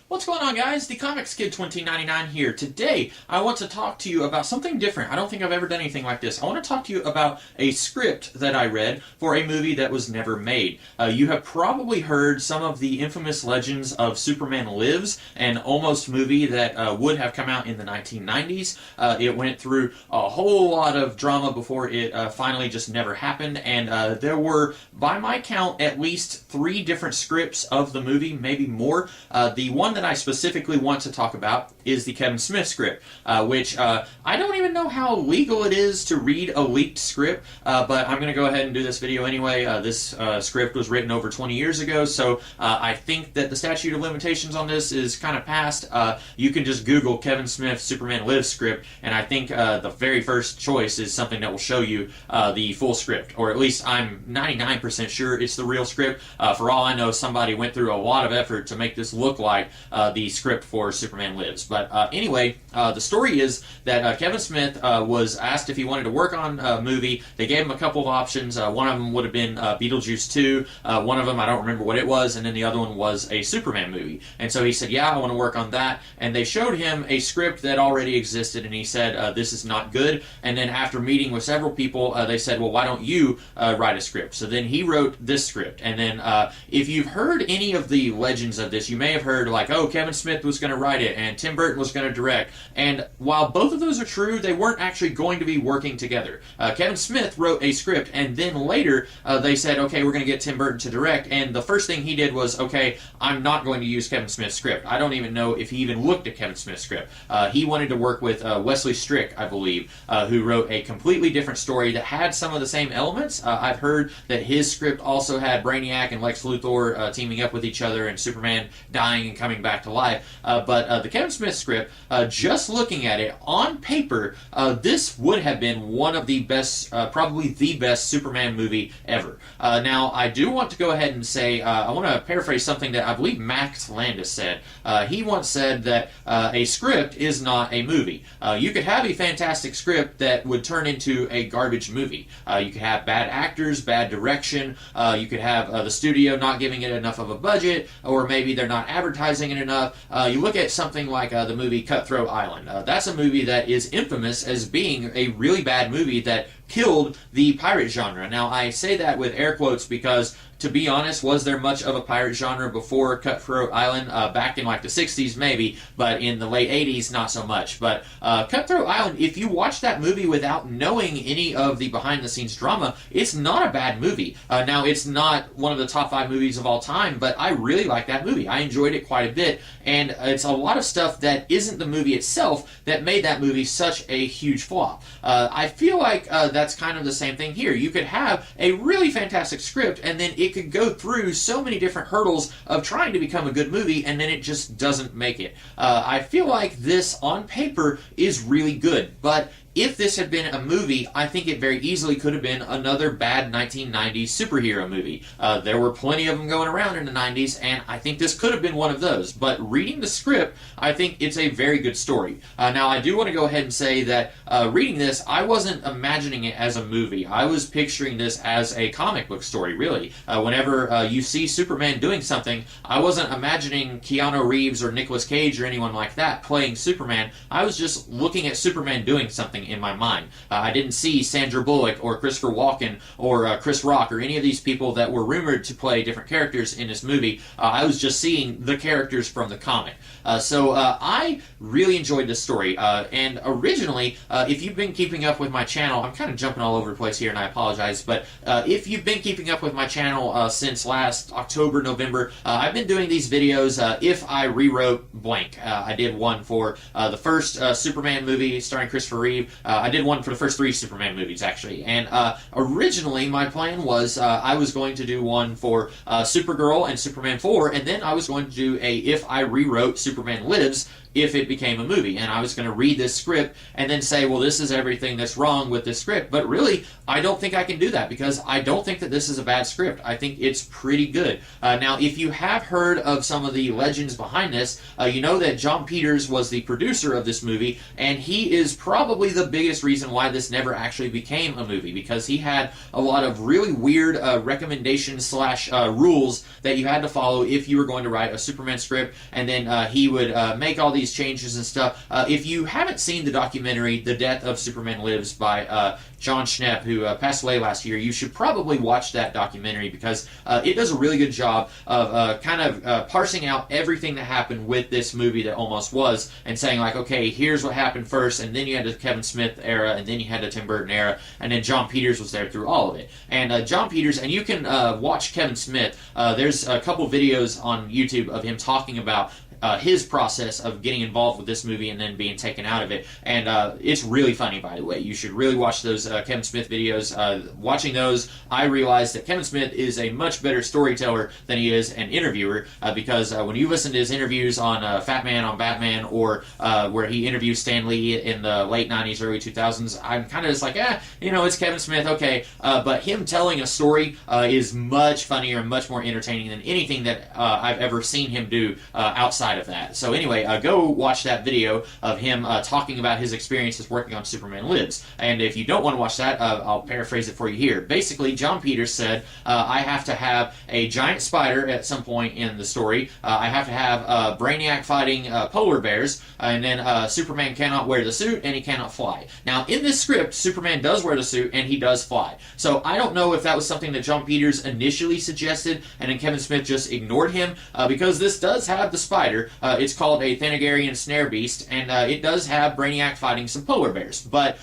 What's going on, guys? The Comics Kid 2099 here. Today, I want to talk to you about something different. I don't think I've ever done anything like this. I want to talk to you about a script that I read for a movie that was never made. You have probably heard some of the infamous legends of Superman Lives, an almost movie that would have come out in the 1990s. It went through a whole lot of drama before it finally just never happened, and there were, by my count, at least 3 different scripts of the movie, maybe more. The one that I specifically want to talk about is the Kevin Smith script, which I don't even know how legal it is to read a leaked script, but I'm going to go ahead and do this video anyway. This script was written over 20 years ago, so I think that the statute of limitations on this is kind of past. You can just Google Kevin Smith Superman Lives script, and I think the very first choice is something that will show you the full script, or at least I'm 99% sure it's the real script. For all I know, somebody went through a lot of effort to make this look like the script for Superman Lives. But anyway, the story is that Kevin Smith was asked if he wanted to work on a movie. They gave him a couple of options. One of them would have been Beetlejuice 2. One of them, I don't remember what it was, and then the other one was a Superman movie. And so he said, yeah, I want to work on that. And they showed him a script that already existed, and he said, this is not good. And then after meeting with several people, they said, well, why don't you write a script? So then he wrote this script. And then if you've heard any of the legends of this, you may have heard like, oh, Kevin Smith was going to write it and Tim Burton was going to direct. And while both of those are true, they weren't actually going to be working together. Kevin Smith wrote a script, and then later they said, okay, we're going to get Tim Burton to direct. And the first thing he did was, okay, I'm not going to use Kevin Smith's script. I don't even know if he even looked at Kevin Smith's script. He wanted to work with Wesley Strick, I believe, who wrote a completely different story that had some of the same elements. I've heard that his script also had Brainiac and Lex Luthor teaming up with each other and Superman dying and coming back to life. But the Kevin Smith script, just looking at it on paper, this would have been one of the best, probably the best Superman movie ever. Now, I do want to go ahead and say, I want to paraphrase something that I believe Max Landis said. He once said that a script is not a movie. You could have a fantastic script that would turn into a garbage movie. You could have bad actors, bad direction, you could have the studio not giving it enough of a budget, or maybe they're not advertising it enough. You look at something like the movie Cutthroat Island. That's a movie that is infamous as being a really bad movie that killed the pirate genre. Now, I say that with air quotes because, to be honest, was there much of a pirate genre before Cutthroat Island? Back in like the 60s maybe, but in the late 80s not so much. But Cutthroat Island, if you watch that movie without knowing any of the behind the scenes drama, it's not a bad movie. Now, it's not one of the top 5 movies of all time, but I really like that movie. I enjoyed it quite a bit, and it's a lot of stuff that isn't the movie itself that made that movie such a huge flop. I feel like that's kind of the same thing here. You could have a really fantastic script, and then it could go through so many different hurdles of trying to become a good movie, and then it just doesn't make it. I feel like this on paper is really good, but if this had been a movie, I think it very easily could have been another bad 1990s superhero movie. There were plenty of them going around in the 90s, and I think this could have been one of those. But reading the script, I think it's a very good story. Now, I do want to go ahead and say that reading this, I wasn't imagining it as a movie. I was picturing this as a comic book story, really. Whenever you see Superman doing something, I wasn't imagining Keanu Reeves or Nicolas Cage or anyone like that playing Superman. I was just looking at Superman doing something in my mind. I didn't see Sandra Bullock or Christopher Walken or Chris Rock or any of these people that were rumored to play different characters in this movie. I was just seeing the characters from the comic. So I really enjoyed this story. And originally, if you've been keeping up with my channel, I'm kind of jumping all over the place here and I apologize, but if you've been keeping up with my channel since last October, November, I've been doing these videos, if I rewrote blank. I did one for the first Superman movie starring Christopher Reeve. I did one for the first 3 Superman movies, actually. And originally, my plan was I was going to do one for Supergirl and Superman 4, and then I was going to do a If I Rewrote Superman Lives, if it became a movie. And I was going to read this script and then say, well, this is everything that's wrong with this script. But really, I don't think I can do that because I don't think that this is a bad script. I think it's pretty good. Now, if you have heard of some of the legends behind this, you know that Jon Peters was the producer of this movie, and he is probably the biggest reason why this never actually became a movie, because he had a lot of really weird recommendations slash rules that you had to follow if you were going to write a Superman script, and then he would make all these changes and stuff. If you haven't seen the documentary The Death of Superman Lives by John Schnepp, who passed away last year, you should probably watch that documentary, because it does a really good job of kind of parsing out everything that happened with this movie that almost was, and saying like, okay, here's what happened first, and then you had the Kevin Smith era, and then you had the Tim Burton era, and then John Peters was there through all of it. And John Peters, and you can watch Kevin Smith, there's a couple videos on YouTube of him talking about his process of getting involved with this movie and then being taken out of it. And it's really funny, by the way. You should really watch those Kevin Smith videos. Watching those, I realized that Kevin Smith is a much better storyteller than he is an interviewer, because when you listen to his interviews on Fat Man on Batman, or where he interviews Stan Lee in the late 90s, early 2000s, I'm kind of just like, it's Kevin Smith, okay. But him telling a story is much funnier and much more entertaining than anything that I've ever seen him do outside of that. So anyway, go watch that video of him talking about his experiences working on Superman Lives. And if you don't want to watch that, I'll paraphrase it for you here. Basically, John Peters said, I have to have a giant spider at some point in the story. I have to have Brainiac fighting polar bears, and then Superman cannot wear the suit and he cannot fly. Now, in this script, Superman does wear the suit and he does fly. So I don't know if that was something that John Peters initially suggested and then Kevin Smith just ignored him, because this does have the spider. It's called a Thanagarian snare beast, and it does have Brainiac fighting some polar bears. But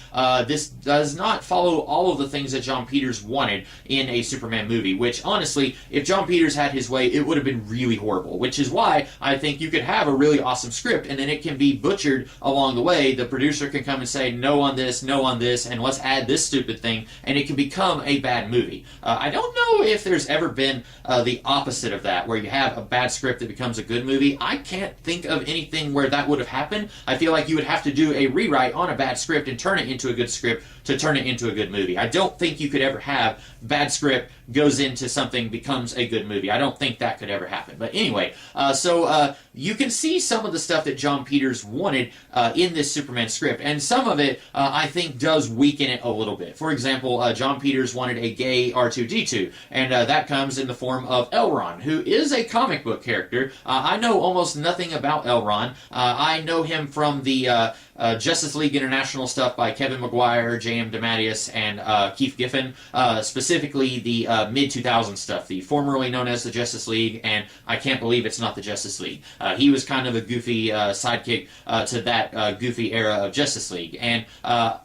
this does not follow all of the things that John Peters wanted in a Superman movie, which, honestly, if John Peters had his way, it would have been really horrible, which is why I think you could have a really awesome script, and then it can be butchered along the way. The producer can come and say, no on this, and let's add this stupid thing, and it can become a bad movie. I don't know if there's ever been the opposite of that, where you have a bad script that becomes a good movie. I can't think of anything where that would have happened. I feel like you would have to do a rewrite on a bad script and turn it into a good script to turn it into a good movie. I don't think you could ever have bad script goes into something, becomes a good movie. I don't think that could ever happen. But anyway, so you can see some of the stuff that John Peters wanted in this Superman script, and some of it I think does weaken it a little bit. For example, John Peters wanted a gay R2-D2, and that comes in the form of Elron, who is a comic book character. I know almost nothing about Elron. I know him from the Justice League International stuff by Kevin Maguire, J.M. DeMatteis, and Keith Giffen, specifically the mid-2000s stuff, the formerly known as the Justice League, and I can't believe it's not the Justice League. He was kind of a goofy sidekick to that goofy era of Justice League, and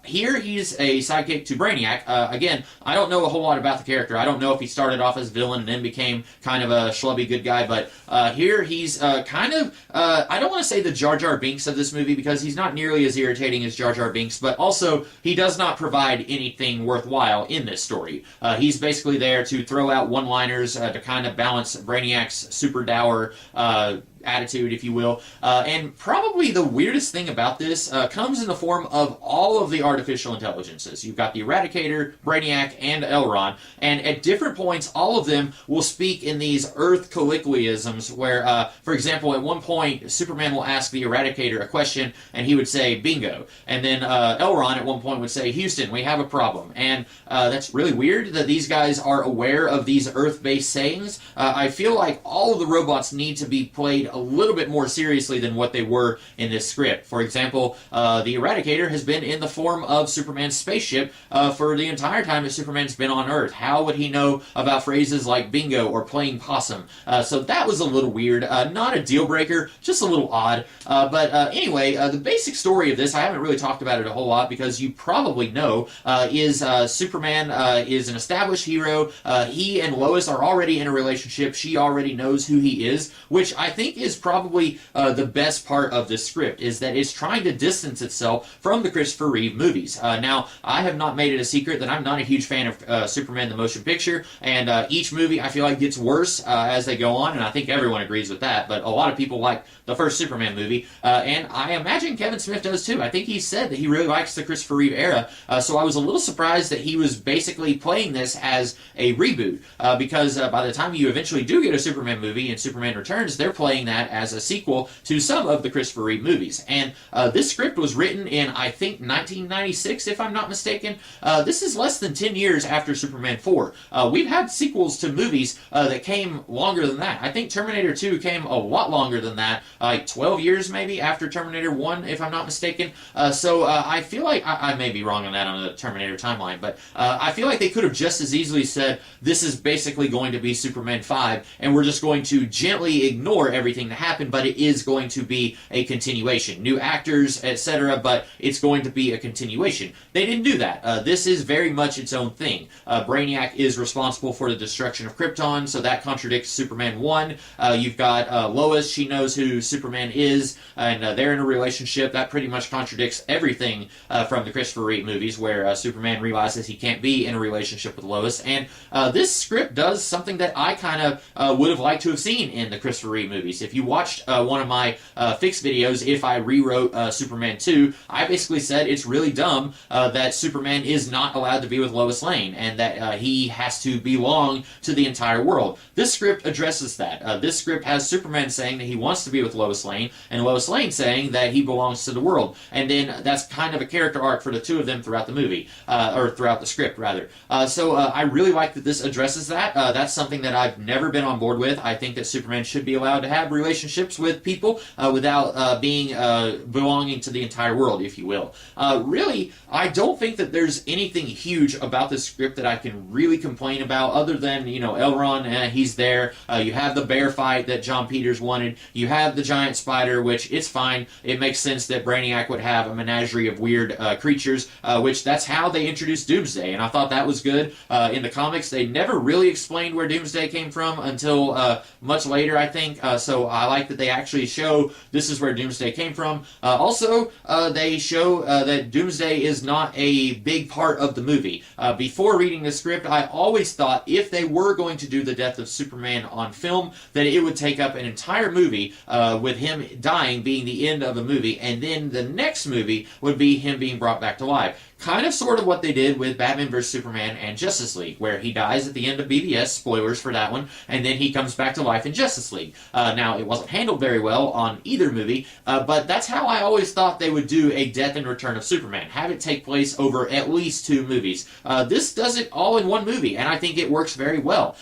here he's a sidekick to Brainiac. Again, I don't know a whole lot about the character. I don't know if he started off as villain and then became kind of a schlubby good guy, but here he's kind of, I don't want to say the Jar Jar Binks of this movie, because he's not nearly as irritating as Jar Jar Binks, but also he does not provide anything worthwhile in this story. He's basically there to throw out one-liners to kind of balance Brainiac's super dour attitude, if you will. And probably the weirdest thing about this comes in the form of all of the artificial intelligences. You've got the Eradicator, Brainiac, and Elron, and at different points, all of them will speak in these Earth colloquialisms where, for example, at one point, Superman will ask the Eradicator a question, and he would say, bingo. And then Elron at one point would say, Houston, we have a problem. And that's really weird that these guys are aware of these Earth-based sayings. I feel like all of the robots need to be played a little bit more seriously than what they were in this script. For example, the Eradicator has been in the form of Superman's spaceship for the entire time that Superman's been on Earth. How would he know about phrases like bingo or playing possum? So that was a little weird. Not a deal breaker, just a little odd. But anyway, the basic story of this, I haven't really talked about it a whole lot because you probably know, is Superman is an established hero. He and Lois are already in a relationship. She already knows who he is, which I think is probably the best part of this script, is that it's trying to distance itself from the Christopher Reeve movies. Now, I have not made it a secret that I'm not a huge fan of Superman the Motion Picture, and each movie I feel like gets worse as they go on, and I think everyone agrees with that, but a lot of people like the first Superman movie, and I imagine Kevin Smith does too. I think he said that he really likes the Christopher Reeve era, so I was a little surprised that he was basically playing this as a reboot, because by the time you eventually do get a Superman movie in Superman Returns, they're playing that as a sequel to some of the Christopher Reeve movies. And this script was written in, I think, 1996, if I'm not mistaken. This is less than 10 years after Superman 4. We've had sequels to movies that came longer than that. I think Terminator 2 came a lot longer than that, like 12 years maybe after Terminator 1, if I'm not mistaken. So I feel like, I may be wrong on that on the Terminator timeline, but I feel like they could have just as easily said, this is basically going to be Superman 5, and we're just going to gently ignore everything that happened, but it is going to be a continuation. New actors, etc., but it's going to be a continuation. They didn't do that. This is very much its own thing. Brainiac is responsible for the destruction of Krypton, so that contradicts Superman 1. You've got Lois, she knows who Superman is, and they're in a relationship. That pretty much contradicts everything from the Christopher Reeve movies, where Superman realizes he can't be in a relationship with Lois. And this script does something that I kind of would have liked to have seen in the Christopher Reeve movies. If you watched one of my fix videos, if I rewrote Superman 2, I basically said it's really dumb that Superman is not allowed to be with Lois Lane, and that he has to belong to the entire world. This script addresses that. This script has Superman saying that he wants to be with Lois Lane, and Lois Lane saying that he belongs to the world. And then that's kind of a character arc for the two of them throughout the movie, or throughout the script, rather. So I really like that this addresses that. That's something that I've never been on board with. I think that Superman should be allowed to have relationships with people without being belonging to the entire world, if you will. Really, I don't think that there's anything huge about this script that I can really complain about, other than, you know, Elron, he's there. You have the bear fight that John Peters wanted. You have the giant spider, which it's fine. It makes sense that Brainiac would have a menagerie of weird creatures, which that's how they introduced Doomsday, and I thought that was good. In the comics, they never really explained where Doomsday came from until much later, I think. So I like that they actually show this is where Doomsday came from. Also, they show that Doomsday is not a big part of the movie. Before reading the script, I always thought if they were going to do the death of Superman on film, that it would take up an entire movie with him dying being the end of the movie, and then the next movie would be him being brought back to life. Kind of sort of what they did with Batman vs. Superman and Justice League, where he dies at the end of BVS, spoilers for that one, and then he comes back to life in Justice League. Now, it wasn't handled very well on either movie, but that's how I always thought they would do a Death and Return of Superman. Have it take place over at least 2 movies. This does it all in one movie, and I think it works very well.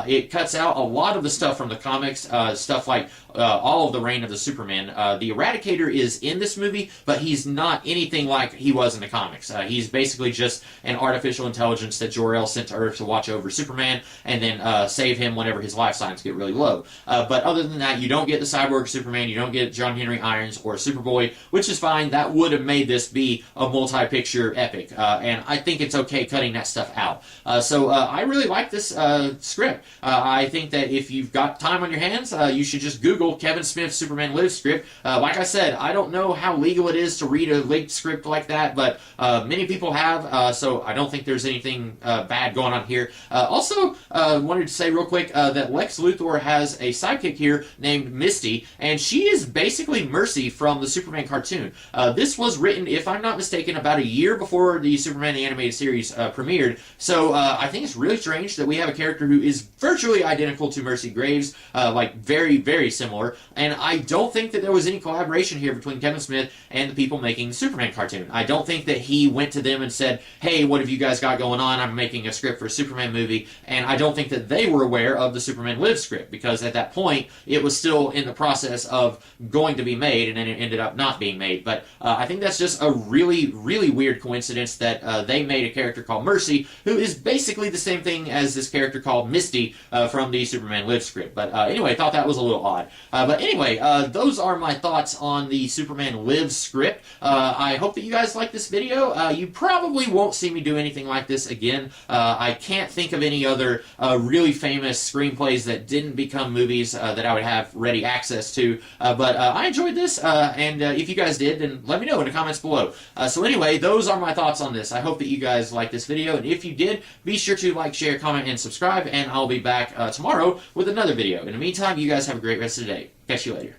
It cuts out a lot of the stuff from the comics, stuff like all of the Reign of the Superman. The Eradicator is in this movie, but he's not anything like he was in the comics. He's basically just an artificial intelligence that Jor-El sent to Earth to watch over Superman and then save him whenever his life signs get really low. But other than that, you don't get the Cyborg Superman, you don't get John Henry Irons or Superboy, which is fine. That would have made this be a multi-picture epic, and I think it's okay cutting that stuff out. So I really like this script. I think that if you've got time on your hands, you should just Google Kevin Smith's Superman Lives script. Like I said, I don't know how legal it is to read a leaked script like that, but many people have, so I don't think there's anything bad going on here. Also, wanted to say real quick that Lex Luthor has a sidekick here named Misty, and she is basically Mercy from the Superman cartoon. This was written, if I'm not mistaken, about a year before the Superman the Animated Series premiered, so I think it's really strange that we have a character who is virtually identical to Mercy Graves, like very, very similar. And I don't think that there was any collaboration here between Kevin Smith and the people making the Superman cartoon. I don't think that he went to them and said, hey, what have you guys got going on? I'm making a script for a Superman movie. And I don't think that they were aware of the Superman Lives script, because at that point, it was still in the process of going to be made, and then it ended up not being made. But I think that's just a really, really weird coincidence that they made a character called Mercy, who is basically the same thing as this character called Misty from the Superman Lives script. But anyway, I thought that was a little odd. But anyway, those are my thoughts on the Superman Lives script. I hope that you guys like this video. You probably won't see me do anything like this again. I can't think of any other really famous screenplays that didn't become movies that I would have ready access to. But I enjoyed this, and if you guys did, then let me know in the comments below. So anyway, those are my thoughts on this. I hope that you guys liked this video, and if you did, be sure to like, share, comment, and subscribe, and I'll be back tomorrow with another video. In the meantime, you guys have a great rest of the day. Catch you later.